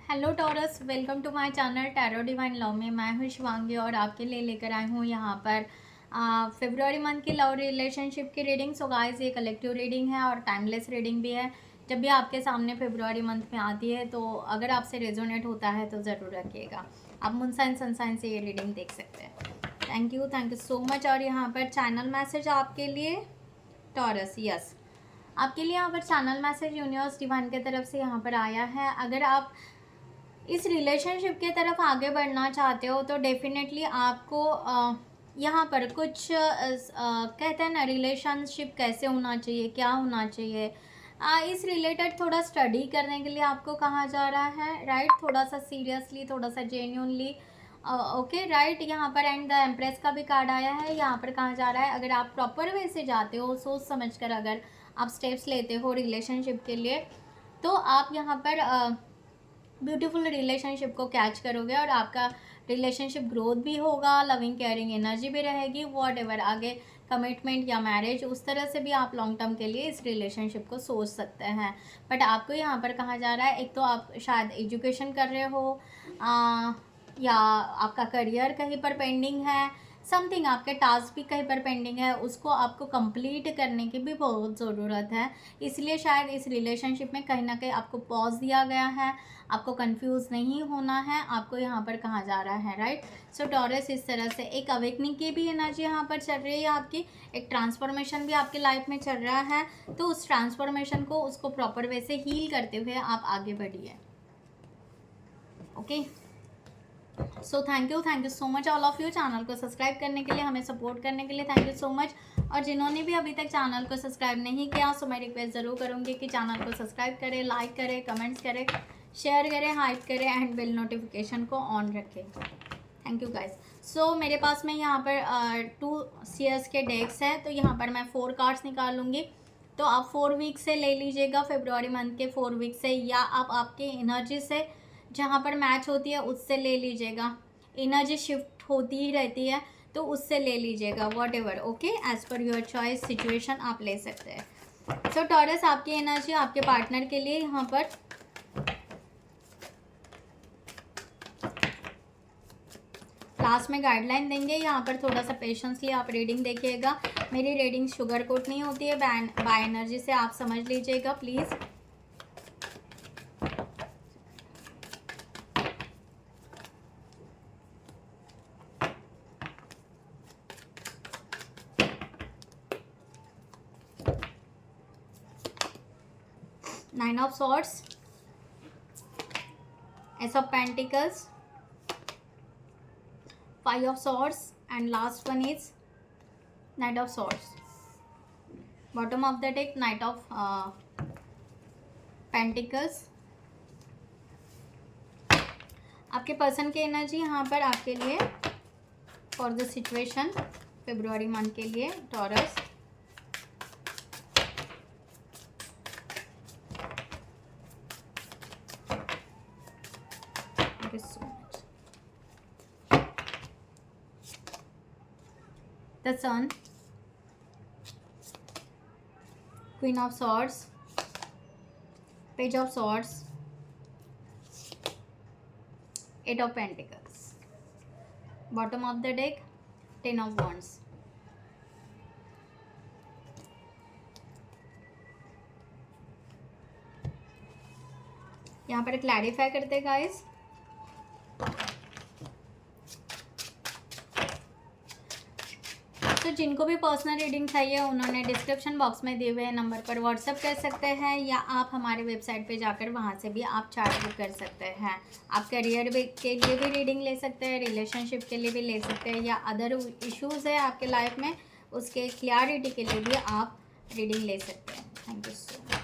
Hello Taurus, welcome to my channel Tarot Divine Love में। मैं हूँ शिवांगी और आपके लिए लेकर आई हूँ यहाँ पर फेब्रुआरी मंथ की लव रिलेशनशिप की रीडिंग। सो गाइस, ये कलेक्टिव रीडिंग है और टाइमलेस रीडिंग भी है। जब भी आपके सामने फेब्रुआरी मंथ में आती है तो अगर आपसे रेजोनेट होता है तो ज़रूर रखिएगा। आप मून साइन सन साइन से ये रीडिंग देख सकते हैं। Thank you so much. और यहाँ पर चैनल मैसेज आपके लिए टॉरस, यस, आपके लिए यहाँ पर चैनल मैसेज यूनिवर्स डिवाइन की तरफ से यहाँ पर आया है। अगर आप इस रिलेशनशिप की तरफ आगे बढ़ना चाहते हो तो डेफिनेटली आपको यहाँ पर कुछ कहते हैं ना, रिलेशनशिप कैसे होना चाहिए, क्या होना चाहिए, इस रिलेटेड थोड़ा स्टडी करने के लिए आपको कहा जा रहा है, राइट। थोड़ा सा सीरियसली, थोड़ा सा जेन्यूनली, ओके, राइट। यहाँ पर एंड द एम्प्रेस का भी कार्ड आया है। यहाँ पर कहा जा रहा है अगर आप प्रॉपर वे से जाते हो, सोच समझ कर अगर आप स्टेप्स लेते हो रिलेशनशिप के लिए, तो आप यहाँ पर ब्यूटीफुल रिलेशनशिप को कैच करोगे और आपका रिलेशनशिप ग्रोथ भी होगा, लविंग केयरिंग एनर्जी भी रहेगी। वॉट एवर आगे कमिटमेंट या मैरिज, उस तरह से भी आप लॉन्ग टर्म के लिए इस रिलेशनशिप को सोच सकते हैं। बट आपको यहाँ पर कहा जा रहा है, एक तो आप शायद एजुकेशन कर रहे हो या आपका करियर कहीं पर पेंडिंग है, समथिंग आपके टास्क भी कहीं पर पेंडिंग है, उसको आपको कंप्लीट करने की भी बहुत ज़रूरत है। इसलिए शायद इस रिलेशनशिप में कहीं ना कहीं आपको पॉज दिया गया है। आपको कंफ्यूज नहीं होना है, आपको यहाँ पर कहा जा रहा है, राइट। सो टॉरस, इस तरह से एक अवेकनिंग की भी एनर्जी यहाँ पर चल रही है आपकी, एक ट्रांसफॉर्मेशन भी आपकी लाइफ में चल रहा है। तो उस ट्रांसफॉर्मेशन को, उसको प्रॉपर वे से हील करते हुए आप आगे बढ़िए। Okay, so thank you so much all of you. Channel को सब्सक्राइब करने के लिए, हमें सपोर्ट करने के लिए थैंक यू सो मच। और जिन्होंने भी अभी तक चैनल को सब्सक्राइब नहीं किया, सो मैं रिक्वेस्ट ज़रूर करूँगी कि चैनल को सब्सक्राइब करें, लाइक करें, कमेंट्स करें, शेयर करें, हाइप करें एंड बेल नोटिफिकेशन को ऑन रखें। Thank you guys. सो मेरे पास में यहाँ पर 2 सीएस के डेक्स हैं, तो यहाँ पर मैं 4 कार्ड्स निकालूंगी। तो आप 4 वीक से ले लीजिएगा, फेब्रुआरी मंथ के 4 वीक से, या आप आपके एनर्जी से जहाँ पर मैच होती है उससे ले लीजिएगा। एनर्जी शिफ्ट होती ही रहती है तो उससे ले लीजिएगा, whatever, okay, as per your choice situation आप ले सकते हैं। सो टॉरस, आपकी एनर्जी आपके पार्टनर के लिए यहाँ पर लास्ट में गाइडलाइन देंगे। यहाँ पर थोड़ा सा पेशेंसली आप रीडिंग देखिएगा। मेरी रीडिंग शुगर कोट नहीं होती है, बाय एनर्जी से आप समझ लीजिएगा please. Nine of Swords, Ace of Pentacles, 5 of Swords, and last one is Knight of Swords. Bottom of the deck, Knight of Pentacles. आपके पर्सन की एनर्जी यहाँ पर आपके लिए for the situation February month के लिए taurus. Thank you so much. The Sun, Queen of Swords, Page of Swords, 8 of Pentacles. Bottom of the deck, 10 of Wands. यहाँ पर क्लैरिफाई करते गाइस। तो जिनको भी पर्सनल रीडिंग चाहिए उन्होंने डिस्क्रिप्शन बॉक्स में दिए हुए नंबर पर व्हाट्सएप कर सकते हैं, या आप हमारे वेबसाइट पे जाकर वहाँ से भी आप चार्ट बुक कर सकते हैं। आप करियर के लिए भी रीडिंग ले सकते हैं, रिलेशनशिप के लिए भी ले सकते हैं, या अदर इश्यूज़ है आपके लाइफ में उसके क्लियरिटी के लिए भी आप रीडिंग ले सकते हैं। Thank you so much.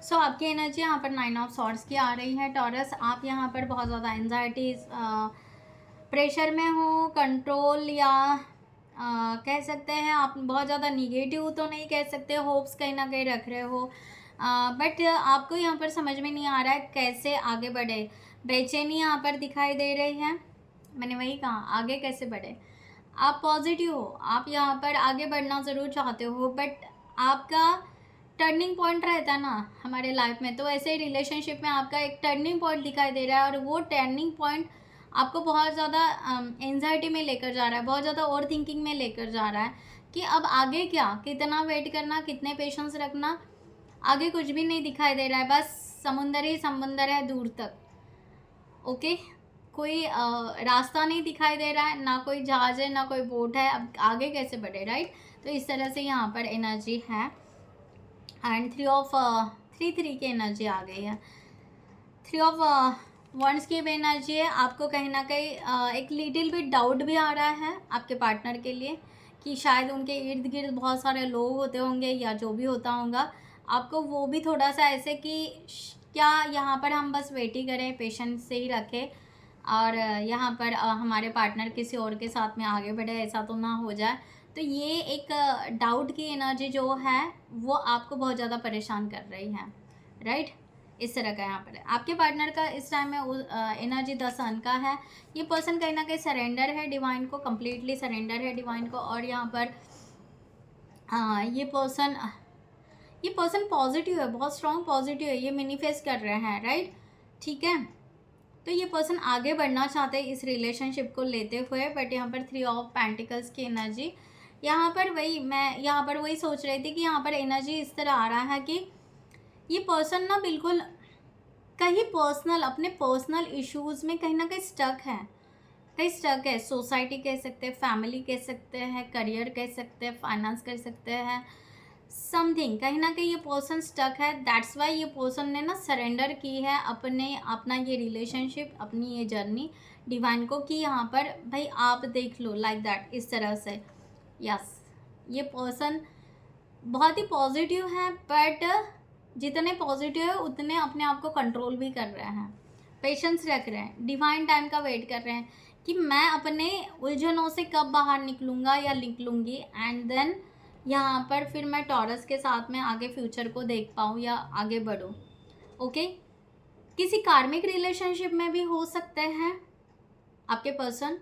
So आपकी एनर्जी यहाँ पर 9 ऑफ सॉर्ड्स की आ रही है टॉरस। आप यहाँ पर बहुत ज़्यादा एंजाइटी, प्रेशर में हो, कंट्रोल या कह सकते हैं आप बहुत ज़्यादा निगेटिव तो नहीं कह सकते, होप्स कहीं ना कहीं रख रहे हो, बट आपको यहाँ पर समझ में नहीं आ रहा है कैसे आगे बढ़े। बेचैनी यहाँ पर दिखाई दे रही है, मैंने वही कहा आगे कैसे बढ़े। आप पॉजिटिव हो, आप यहाँ पर आगे बढ़ना ज़रूर चाहते हो, बट आपका टर्निंग पॉइंट रहता है ना हमारे लाइफ में, तो ऐसे ही रिलेशनशिप में आपका एक टर्निंग पॉइंट दिखाई दे रहा है, और वो टर्निंग पॉइंट आपको बहुत ज़्यादा एंजाइटी में लेकर जा रहा है, बहुत ज़्यादा ओवर थिंकिंग में लेकर जा रहा है कि अब आगे क्या, कितना वेट करना, कितने पेशेंस रखना, आगे कुछ भी नहीं दिखाई दे रहा है, बस समुंदर ही समुंदर है दूर तक। ओके, कोई रास्ता नहीं दिखाई दे रहा है, ना कोई जहाज है ना कोई बोट है, अब आगे कैसे बढ़े, राइट। तो इस तरह से यहाँ पर एनर्जी है, एंड थ्री की एनर्जी आ गई है। 3 ऑफ वंस की भी एनर्जी है। आपको कहीं ना कहीं एक लिटिल बिट डाउट भी आ रहा है आपके पार्टनर के लिए कि शायद उनके इर्द गिर्द बहुत सारे लोग होते होंगे या जो भी होता होगा, आपको वो भी थोड़ा सा ऐसे कि क्या यहाँ पर हम बस वेट ही करें, पेशेंस से ही रखें, और यहाँ पर हमारे पार्टनर किसी और के साथ में आगे बढ़े, ऐसा तो ना हो जाए। तो ये एक डाउट की एनर्जी जो है वो आपको बहुत ज़्यादा परेशान कर रही है, राइट। इस तरह का यहाँ पर है आपके पार्टनर का इस टाइम में एनर्जी 10 सन का है। ये पर्सन कहीं ना कहीं सरेंडर है डिवाइन को, कम्प्लीटली सरेंडर है डिवाइन को, और यहाँ पर ये पर्सन पॉजिटिव है, बहुत स्ट्रॉन्ग पॉजिटिव है, ये मैनिफेस्ट कर रहे हैं, राइट। ठीक है, तो ये पर्सन आगे बढ़ना चाहते हैं इस रिलेशनशिप को लेते हुए, बट यहाँ पर 3 ऑफ पेंटिकल्स की एनर्जी, यहाँ पर वही सोच रही थी कि यहाँ पर एनर्जी इस तरह आ रहा है कि ये पर्सन ना बिल्कुल कहीं अपने पर्सनल इश्यूज़ में कहीं ना कहीं स्टक है। सोसाइटी कह सकते हैं, फैमिली कह सकते हैं, करियर कह सकते हैं, फाइनेंस कह सकते हैं, समथिंग कहीं ना कहीं ये पर्सन स्टक है। दैट्स वाई ये पर्सन ने ना सरेंडर की है अपना ये रिलेशनशिप, अपनी ये जर्नी डिवाइन को, कि यहाँ पर भाई आप देख लो, लाइक दैट, इस तरह से। यस, ये पर्सन बहुत ही पॉजिटिव है, बट जितने पॉजिटिव है उतने अपने आप को कंट्रोल भी कर रहे हैं, पेशेंस रख रहे हैं, डिवाइन टाइम का वेट कर रहे हैं कि मैं अपने उलझनों से कब बाहर निकलूँगा या निकलूँगी, एंड देन यहाँ पर फिर मैं टॉरस के साथ में आगे फ्यूचर को देख पाऊँ या आगे बढ़ूँ। ओके, किसी कार्मिक रिलेशनशिप में भी हो सकते हैं आपके पर्सन,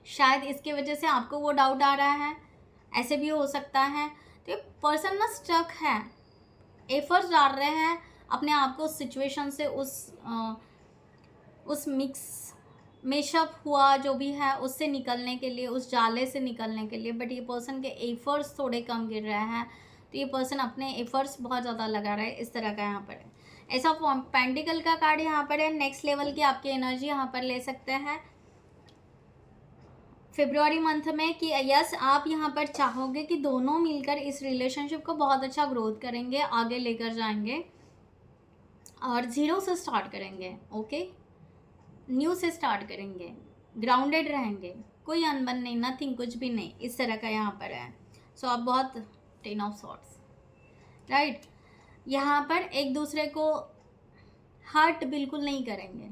शायद इसके वजह से आपको वो डाउट आ रहा है, ऐसे भी हो सकता है। तो ये पर्सन ना स्टक है, एफर्ट्स डाल रहे हैं अपने आप को उस सिचुएशन से, उस मेशअप हुआ जो भी है उससे निकलने के लिए, उस जाले से निकलने के लिए, बट ये पर्सन के एफर्ट्स थोड़े कम गिर रहे हैं। तो ये पर्सन अपने एफर्ट्स बहुत ज़्यादा लगा रहा है, इस तरह का यहाँ पर है। ऐसा पेंटिकल का कार्ड यहाँ पर है। नेक्स्ट लेवल की आपकी एनर्जी यहाँ पर ले सकते हैं फरवरी मंथ में, कि यस आप यहाँ पर चाहोगे कि दोनों मिलकर इस रिलेशनशिप को बहुत अच्छा ग्रोथ करेंगे, आगे लेकर जाएंगे और ज़ीरो से स्टार्ट करेंगे। ओके, न्यू से स्टार्ट करेंगे, ग्राउंडेड रहेंगे, कोई अनबन नहीं, नथिंग, कुछ भी नहीं, इस तरह का यहाँ पर है। सो आप बहुत 10 ऑफ सॉर्ट्स, राइट। यहाँ पर एक दूसरे को हर्ट बिल्कुल नहीं करेंगे,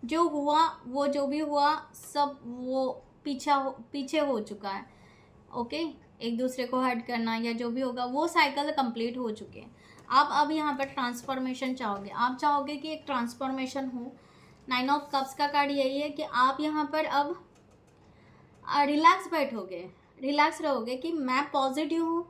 जो हुआ वो जो भी हुआ सब वो पीछे हो चुका है। ओके, एक दूसरे को हर्ट करना या जो भी होगा वो साइकिल कंप्लीट हो चुके हैं। आप अब यहाँ पर ट्रांसफॉर्मेशन चाहोगे, आप चाहोगे कि एक ट्रांसफॉर्मेशन हो। 9 ऑफ कप्स का कार्ड यही है कि आप यहाँ पर अब रिलैक्स बैठोगे, रिलैक्स रहोगे कि मैं पॉजिटिव हूँ,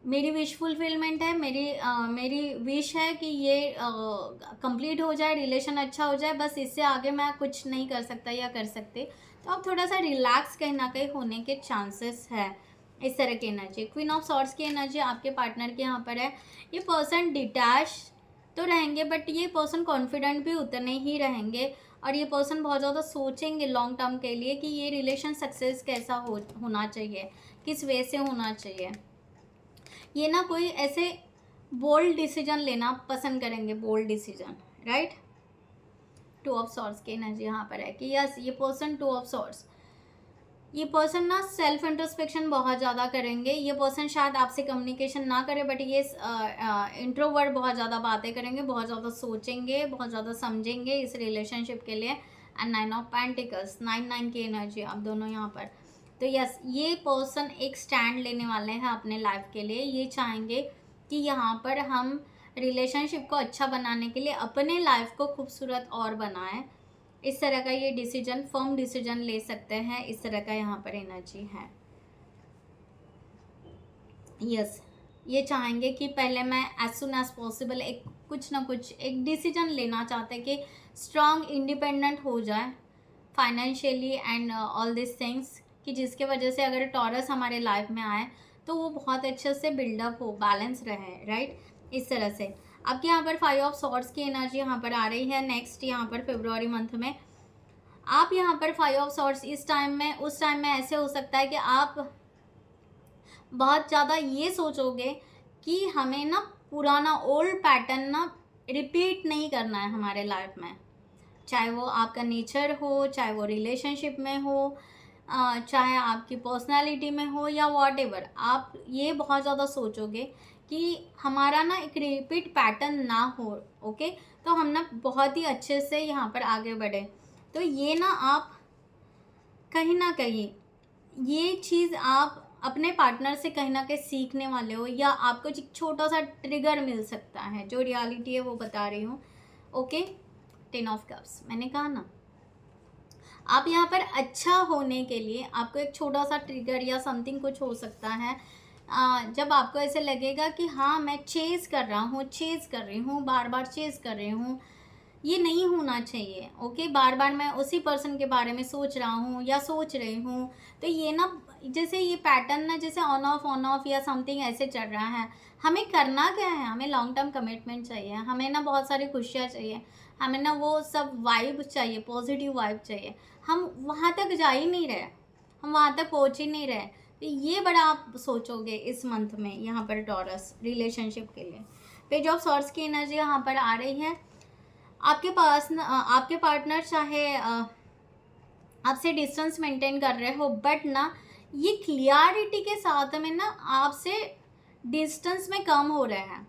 मेरी विश फुलफिलमेंट है, मेरी विश है कि ये कंप्लीट हो जाए, रिलेशन अच्छा हो जाए, बस इससे आगे मैं कुछ नहीं कर सकता या कर सकते। तो आप थोड़ा सा रिलैक्स कहीं ना कहीं होने के चांसेस है, इस तरह की एनर्जी। क्वीन ऑफ सॉर्ट्स की एनर्जी आपके पार्टनर के यहाँ पर है। ये पर्सन डिटैच तो रहेंगे, बट ये पर्सन कॉन्फिडेंट भी उतने ही रहेंगे, और ये पर्सन बहुत ज़्यादा सोचेंगे लॉन्ग टर्म के लिए कि ये रिलेशन सक्सेस कैसा होना चाहिए, किस वे से होना चाहिए। ये ना कोई ऐसे बोल्ड डिसीजन लेना पसंद करेंगे, bold decision, right. 2 of sorts की एनर्जी यहाँ पर है कि यस ये पर्सन 2 ऑफ सॉर्ट्स, ये पर्सन ना सेल्फ इंट्रोस्पेक्शन बहुत ज़्यादा करेंगे। ये पर्सन शायद आपसे कम्युनिकेशन ना करे, बट ये इंट्रोवर्ट बहुत ज़्यादा बातें करेंगे, बहुत ज़्यादा सोचेंगे, बहुत ज़्यादा समझेंगे इस रिलेशनशिप के लिए। एंड 9 ऑफ पेंटिकल्स, 9 की एनर्जी आप दोनों यहाँ पर। तो यस, ये पर्सन एक स्टैंड लेने वाले हैं अपने लाइफ के लिए। ये चाहेंगे कि यहाँ पर हम रिलेशनशिप को अच्छा बनाने के लिए अपने लाइफ को खूबसूरत और बनाएं। इस तरह का ये डिसीजन, फर्म डिसीजन ले सकते हैं। इस तरह का यहाँ पर एनर्जी है। यस, ये चाहेंगे कि पहले मैं एज सुन एज पॉसिबल एक कुछ ना कुछ एक डिसीजन लेना चाहते हैं कि स्ट्रांग इंडिपेंडेंट हो जाए financially and all this things, कि जिसके वजह से अगर टॉरस हमारे लाइफ में आए तो वो बहुत अच्छे से बिल्डअप हो, बैलेंस रहे, राइट। इस तरह से आपके यहाँ पर 5 ऑफ सॉर्ड्स की एनर्जी यहाँ पर आ रही है। नेक्स्ट यहाँ पर फरवरी मंथ में आप यहाँ पर 5 ऑफ सॉर्ड्स इस टाइम में, उस टाइम में ऐसे हो सकता है कि आप बहुत ज़्यादा ये सोचोगे कि हमें ना पुराना ओल्ड पैटर्न ना रिपीट नहीं करना है हमारे लाइफ में, चाहे वो आपका नेचर हो, चाहे वो रिलेशनशिप में हो, चाहे आपकी पर्सनालिटी में हो या वॉट एवर। आप ये बहुत ज़्यादा सोचोगे कि हमारा ना एक रिपीट पैटर्न ना हो, ओके। तो हम ना बहुत ही अच्छे से यहाँ पर आगे बढ़े। तो ये ना आप कहीं ना कहीं ये चीज़ आप अपने पार्टनर से कहीं ना कहीं सीखने वाले हो, या आपको एक छोटा सा ट्रिगर मिल सकता है। जो रियलिटी है वो बता रही हूँ, ओके। 10 ऑफ कप्स मैंने कहा ना, आप यहाँ पर अच्छा होने के लिए आपको एक छोटा सा ट्रिगर या समथिंग कुछ हो सकता है। जब आपको ऐसे लगेगा कि हाँ मैं चेज़ कर रहा हूँ, चेज़ कर रही हूँ, बार बार चेज़ कर रही हूँ, ये नहीं होना चाहिए, ओके। बार बार मैं उसी पर्सन के बारे में सोच रहा हूँ या सोच रही हूँ, तो ये ना जैसे ये पैटर्न ना जैसे ऑन ऑफ या समथिंग ऐसे चल रहा है। हमें करना क्या है, हमें लॉन्ग टर्म कमिटमेंट चाहिए, हमें ना बहुत सारी खुशियाँ चाहिए, हमें ना वो सब वाइब चाहिए, पॉजिटिव वाइब चाहिए। हम वहाँ तक जा ही नहीं रहे, हम वहाँ तक पहुँच ही नहीं रहे। तो ये बड़ा आप सोचोगे इस मंथ में यहाँ पर टॉरस रिलेशनशिप के लिए। पेज ऑफ सॉर्ड्स की एनर्जी यहाँ पर आ रही है। आपके पास ना आपके पार्टनर चाहे आपसे डिस्टेंस मेंटेन कर रहे हो, बट ना ये क्लियरिटी के साथ में ना आपसे डिस्टेंस में कम हो रहे हैं।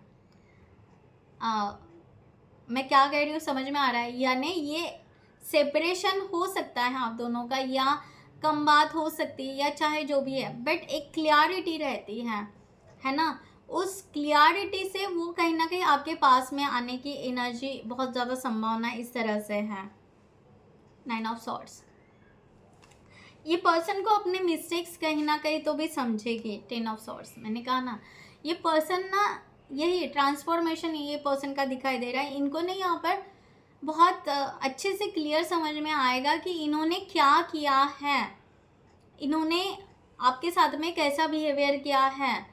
मैं क्या कह रही हूँ समझ में आ रहा है? यानी ये सेपरेशन हो सकता है आप दोनों का, या कम बात हो सकती है, या चाहे जो भी है, बट एक क्लियरिटी रहती है ना। उस क्लियरिटी से वो कहीं ना कहीं आपके पास में आने की एनर्जी, बहुत ज़्यादा संभावना इस तरह से है। 9 ऑफ सॉर्ड्स, ये पर्सन को अपने मिस्टेक्स कहीं ना कहीं तो भी समझेगी। 10 ऑफ सॉर्ड्स मैंने कहा ना, ये पर्सन ना यही ट्रांसफॉर्मेशन ये पर्सन का दिखाई दे रहा है। इनको नहीं यहाँ पर बहुत अच्छे से क्लियर समझ में आएगा कि इन्होंने क्या किया है, इन्होंने आपके साथ में कैसा बिहेवियर किया है,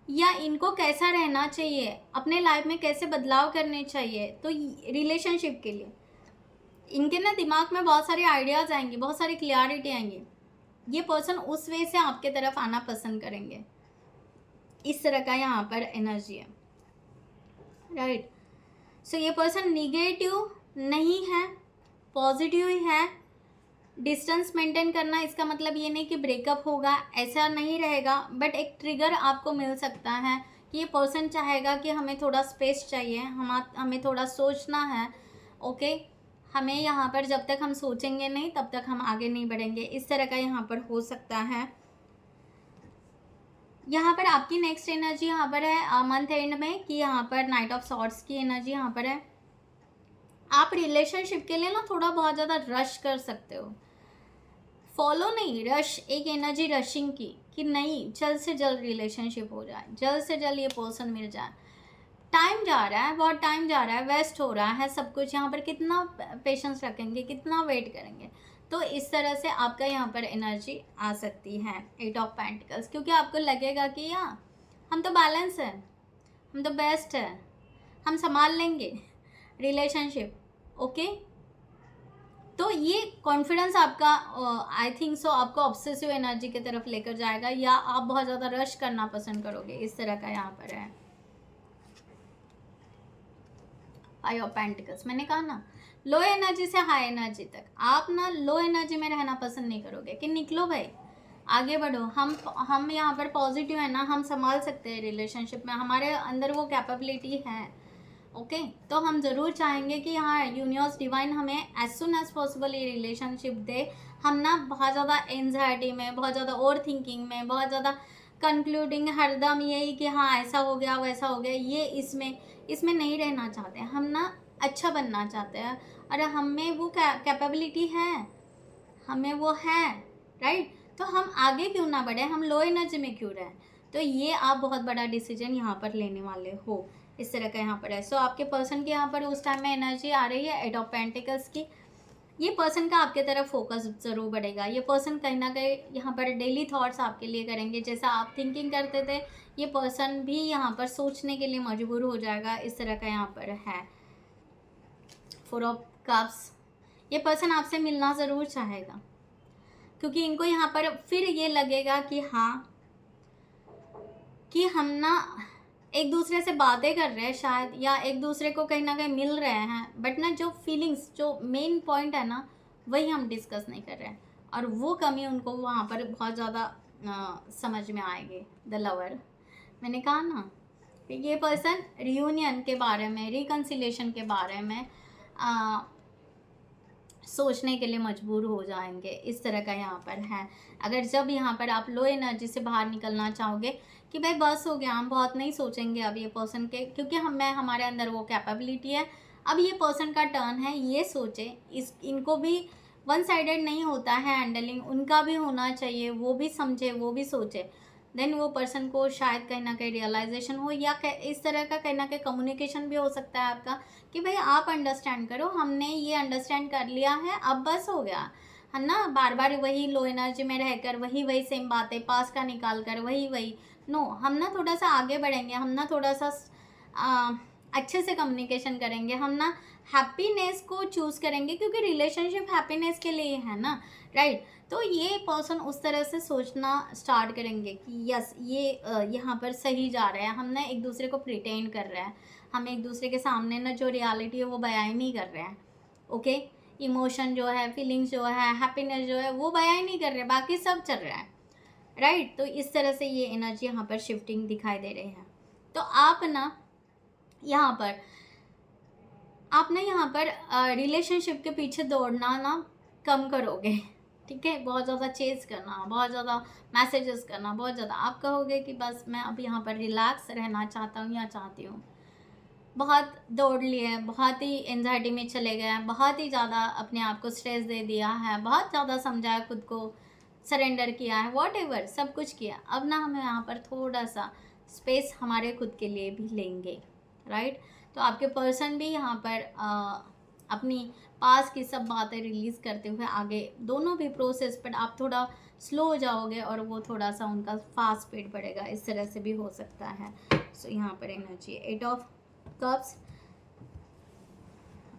या इनको कैसा रहना चाहिए, अपने लाइफ में कैसे बदलाव करने चाहिए। तो रिलेशनशिप के लिए इनके ना दिमाग में बहुत सारे आइडियाज़ आएंगे, बहुत सारी क्लियरिटी आएंगी। ये पर्सन उस वे से आपके तरफ आना पसंद करेंगे। इस तरह का यहाँ पर एनर्जी है, राइट। सो ये पर्सन निगेटिव नहीं है, पॉजिटिव ही है। डिस्टेंस मेंटेन करना इसका मतलब ये नहीं कि ब्रेकअप होगा, ऐसा नहीं रहेगा, बट एक ट्रिगर आपको मिल सकता है कि ये पर्सन चाहेगा कि हमें थोड़ा स्पेस चाहिए, हमें थोड़ा सोचना है, ओके। हमें यहाँ पर जब तक हम सोचेंगे नहीं तब तक हम आगे नहीं बढ़ेंगे। इस तरह का यहाँ पर हो सकता है। यहाँ पर आपकी नेक्स्ट एनर्जी यहाँ पर है मंथ एंड में, कि यहाँ पर नाइट ऑफ सॉर्ड्स की एनर्जी यहाँ पर है। आप रिलेशनशिप के लिए ना थोड़ा बहुत ज़्यादा रश कर सकते हो, फॉलो नहीं, रश, एक एनर्जी रशिंग की, कि नहीं जल्द से जल्द रिलेशनशिप हो जाए, जल्द से जल्द ये पर्सन मिल जाए। टाइम जा रहा है, बहुत टाइम जा रहा है, वेस्ट हो रहा है सब कुछ। यहाँ पर कितना पेशेंस रखेंगे, कितना वेट करेंगे। तो इस तरह से आपका यहाँ पर एनर्जी आ सकती है 8 ऑफ पेंटिकल्स, क्योंकि आपको लगेगा कि यार हम तो बैलेंस है, हम तो बेस्ट है, हम संभाल लेंगे रिलेशनशिप, ओके। तो ये कॉन्फिडेंस आपका आई थिंक सो आपको ऑब्सेसिव एनर्जी की तरफ लेकर जाएगा, या आप बहुत ज़्यादा रश करना पसंद करोगे। इस तरह का यहाँ पर है 5 ऑफ पेंटिकल्स। मैंने कहा ना, लो एनर्जी से हाई एनर्जी तक आप ना लो एनर्जी में रहना पसंद नहीं करोगे, कि निकलो भाई आगे बढ़ो। हम यहाँ पर पॉजिटिव है ना, हम संभाल सकते हैं रिलेशनशिप में, हमारे अंदर वो कैपेबिलिटी है, ओके तो हम ज़रूर चाहेंगे कि हाँ यूनिवर्स डिवाइन हमें एज सुन एज पॉसिबल ये रिलेशनशिप दे। हम ना बहुत ज़्यादा एनजाइटी में, बहुत ज़्यादा ओवर थिंकिंग में, बहुत ज़्यादा कंक्लूडिंग हरदम यही कि हाँ ऐसा हो गया वैसा हो गया, ये इसमें नहीं रहना चाहते। हम ना अच्छा बनना चाहते हैं और हमें वो कैपेबिलिटी है, हमें वो है, राइट। तो हम आगे क्यों ना बढ़े, हम लो एनर्जी में क्यों रहें। तो ये आप बहुत बड़ा डिसीजन यहाँ पर लेने वाले हो, इस तरह का यहाँ पर है। सो आपके पर्सन के यहाँ पर उस टाइम में एनर्जी आ रही है एट ऑफ पेंटिकल्स की। ये पर्सन का आपके तरफ फोकस ज़रूर बढ़ेगा। ये पर्सन कहीं ना कहीं यहाँ पर डेली थॉट्स आपके लिए करेंगे, जैसा आप थिंकिंग करते थे ये पर्सन भी यहाँ पर सोचने के लिए मजबूर हो जाएगा, इस तरह का यहाँ पर है। 4 ऑफ कप्स, ये पर्सन आपसे मिलना ज़रूर चाहेगा क्योंकि इनको यहाँ पर फिर ये लगेगा कि हाँ कि हम ना एक दूसरे से बातें कर रहे हैं शायद, या एक दूसरे को कहीं ना कहीं मिल रहे हैं, बट ना जो फीलिंग्स, जो मेन पॉइंट है ना वही हम डिस्कस नहीं कर रहे हैं, और वो कमी उनको वहाँ पर बहुत ज़्यादा समझ में आएगी। द लवर, मैंने कहा ना कि ये पर्सन रियूनियन के बारे में, रिकन्सिलेशन के बारे में सोचने के लिए मजबूर हो जाएंगे, इस तरह का यहाँ पर है। अगर जब यहाँ पर आप लो एनर्जी से बाहर निकलना चाहोगे कि भाई बस हो गया, हम बहुत नहीं सोचेंगे अब ये पर्सन के, क्योंकि हमारे अंदर वो कैपेबिलिटी है, अब ये पर्सन का टर्न है ये सोचे। इनको भी वन साइडेड नहीं होता है हैंडलिंग, उनका भी होना चाहिए, वो भी समझे, वो भी सोचे। देन वो पर्सन को शायद कहीं ना कहीं रियलाइजेशन हो, या इस तरह का कहीं ना कहीं कम्युनिकेशन भी हो सकता है आपका कि भाई आप अंडरस्टैंड करो, हमने ये अंडरस्टैंड कर लिया है, अब बस हो गया है ना। बार बार वही लो एनर्जी में रहकर वही सेम बातें पास का निकाल कर वही नो, हम ना थोड़ा सा आगे बढ़ेंगे, हम ना थोड़ा सा अच्छे से कम्युनिकेशन करेंगे, हम ना हैप्पीनेस को चूज़ करेंगे, क्योंकि रिलेशनशिप हैप्पीनेस के लिए है ना, राइट। तो ये पर्सन उस तरह से सोचना स्टार्ट करेंगे कि यस ये यहाँ पर सही जा रहा है, हम ना एक दूसरे को प्रिटेंड कर रहे हैं, हम एक दूसरे के सामने ना जो रियलिटी है वो बयान नहीं कर रहे हैं। ओके, इमोशन जो है, फीलिंग्स जो है, हैप्पीनेस जो है वो बयान नहीं कर रहे, बाकी सब चल रहा है, राइट। तो इस तरह से ये एनर्जी यहाँ पर शिफ्टिंग दिखाई दे रही है। तो आप ना यहाँ पर रिलेशनशिप के पीछे दौड़ना ना कम करोगे, ठीक है। बहुत ज़्यादा चेज़ करना, बहुत ज़्यादा मैसेजेस करना, बहुत ज़्यादा आप कहोगे कि बस मैं अब यहाँ पर रिलैक्स रहना चाहता हूँ या चाहती हूँ। बहुत दौड़ लिए, बहुत ही एंजाइटी में चले गए हैं, बहुत ही ज़्यादा अपने आप को स्ट्रेस दे दिया है, बहुत ज़्यादा समझाया, खुद को सरेंडर किया है, वॉट सब कुछ किया। अब ना हम यहाँ पर थोड़ा सा स्पेस हमारे खुद के लिए भी लेंगे, राइट। तो आपके पर्सन भी यहाँ पर अपनी पास की सब बातें रिलीज़ करते हुए आगे, दोनों भी प्रोसेस पर आप थोड़ा स्लो हो जाओगे और वो थोड़ा सा उनका फास्ट स्पीड बढ़ेगा, इस तरह से भी हो सकता है। सो यहाँ पर एनर्जी 8 ऑफ कप्स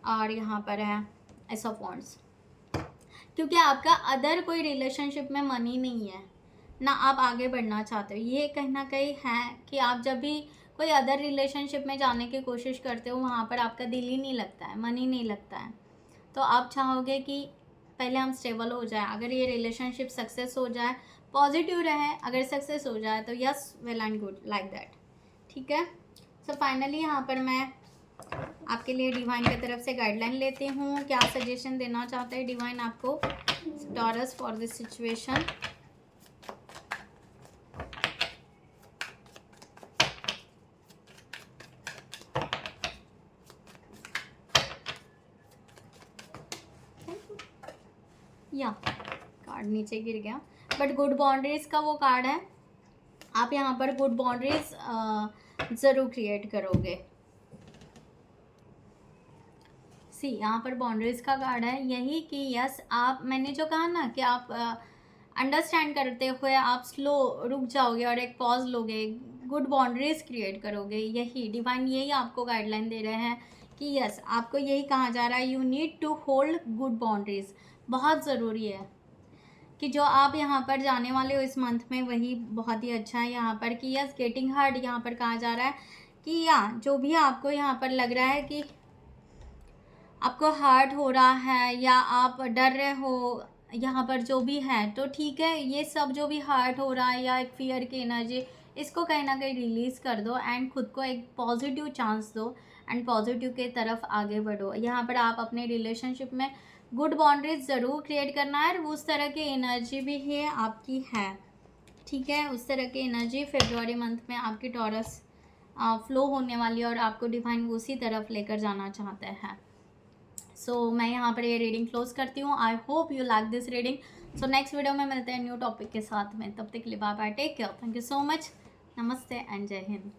और यहाँ पर है एस ऑफ वॉन्ड्स, क्योंकि आपका अदर कोई रिलेशनशिप में मनी नहीं है ना, आप आगे बढ़ना चाहते हो। ये कहीं ना कहीं है कि आप जब भी कोई अदर रिलेशनशिप में जाने की कोशिश करते हो वहाँ पर आपका दिल ही नहीं लगता है, मन ही नहीं लगता है। तो आप चाहोगे कि पहले हम स्टेबल हो जाए, अगर ये रिलेशनशिप सक्सेस हो जाए, पॉजिटिव रहे, अगर सक्सेस हो जाए तो yes well and good like that, ठीक है। सो फाइनली यहाँ पर मैं आपके लिए डिवाइन की तरफ से गाइडलाइन लेती हूँ, क्या सजेशन देना चाहते हैं डिवाइन आपको टॉरस फॉर दिस सिचुएशन। या कार्ड नीचे गिर गया, बट गुड बाउंड्रीज का वो कार्ड है, आप यहाँ पर गुड बाउंड्रीज ज़रूर क्रिएट करोगे। सी यहाँ पर बाउंड्रीज का कार्ड है, यही कि यस आप, मैंने जो कहा ना कि आप अंडरस्टैंड करते हुए आप स्लो रुक जाओगे और एक पॉज लोगे, गुड बाउंड्रीज क्रिएट करोगे। यही डिवाइन यही आपको गाइडलाइन दे रहे हैं कि यस आपको यही कहा जा रहा है, you need to hold good boundaries. बहुत ज़रूरी है कि जो आप यहाँ पर जाने वाले हो इस मंथ में वही बहुत ही अच्छा है। यहाँ पर कि यस गेटिंग हर्ट यहाँ पर कहा जा रहा है कि या जो भी आपको यहाँ पर लग रहा है कि आपको हर्ट हो रहा है या आप डर रहे हो, यहाँ पर जो भी है तो ठीक है, ये सब जो भी हर्ट हो रहा है या एक फियर की एनर्जी, इसको कहीं ना कहीं रिलीज़ कर दो एंड खुद को एक पॉजिटिव चांस दो एंड पॉजिटिव के तरफ आगे बढ़ो। यहाँ पर आप अपने रिलेशनशिप में गुड बाउंड्रीज ज़रूर क्रिएट करना है, और उस तरह की एनर्जी भी है आपकी है, ठीक है। उस तरह की एनर्जी फेब्रुआरी मंथ में आपकी टॉरस फ्लो होने वाली है, और आपको डिवाइन उसी तरफ लेकर जाना चाहते हैं। सो मैं यहाँ पर ये रीडिंग क्लोज करती हूँ। I hope you like this reading. So next video में मिलते हैं न्यू टॉपिक के साथ में। तब तक के लिए bye bye, take care, thank you so much, नमस्ते एंड जय हिंद।